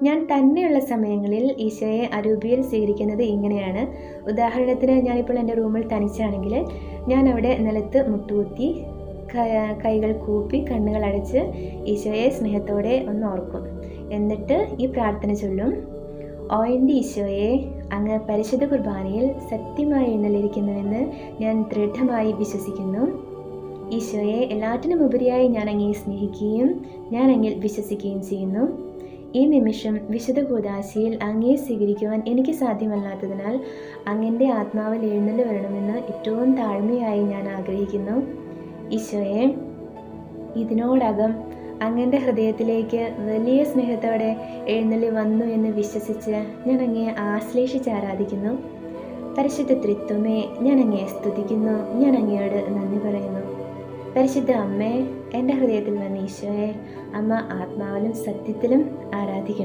ഞാൻ തന്നെയുള്ള സമയങ്ങളിൽ ഈശോയെ അരൂപിയിൽ സ്വീകരിക്കുന്നത് ഇങ്ങനെയാണ്. ഉദാഹരണത്തിന് ഞാനിപ്പോൾ എൻ്റെ റൂമിൽ തനിച്ചാണെങ്കിൽ ഞാൻ അവിടെ നിലത്ത് മുട്ടുകുത്തി കൈകൾ കൂപ്പി കണ്ണുകൾ അടച്ച് ഈശോയെ സ്നേഹത്തോടെ ഒന്ന് ഓർക്കും. എന്നിട്ട് ഈ പ്രാർത്ഥന ചൊല്ലും. ഓ എൻ്റെ ഈശോയെ, അങ്ങ് പരിശുദ്ധ കുർബാനയിൽ സത്യമായി എഴുന്നള്ളിരിക്കുന്നുവെന്ന് ഞാൻ ദൃഢമായി വിശ്വസിക്കുന്നു. ഈശോയെ, എല്ലാറ്റിനും ഉപരിയായി ഞാൻ അങ്ങയെ സ്നേഹിക്കുകയും ഞാൻ അങ്ങിൽ വിശ്വസിക്കുകയും ചെയ്യുന്നു. ഈ നിമിഷം വിശുദ്ധ കൂദാശയിൽ അങ്ങയെ സ്വീകരിക്കുവാൻ എനിക്ക് സാധ്യമല്ലാത്തതിനാൽ അങ്ങൻ്റെ ആത്മാവിൽ എഴുന്നള്ളി വരണമെന്ന് ഏറ്റവും താഴ്മയായി ഞാൻ ആഗ്രഹിക്കുന്നു. ഈശോയെ, ഇതിനോടകം അങ്ങൻ്റെ ഹൃദയത്തിലേക്ക് വലിയ സ്നേഹത്തോടെ എഴുന്നള്ളി വന്നു എന്ന് വിശ്വസിച്ച് ഞാൻ അങ്ങയെ ആശ്ലേഷിച്ച് ആരാധിക്കുന്നു. പരിശുദ്ധ ത്രിത്വമേ, ഞാൻ അങ്ങയെ സ്തുതിക്കുന്നു. ഞാൻ അങ്ങയോട് നന്ദി പറയുന്നു. പരിശുദ്ധ അമ്മേ, എൻ്റെ ഹൃദയത്തിൽ വന്ന ഈശോയെ അമ്മ ആത്മാവിലും സത്യത്തിലും ആരാധിക്കണം.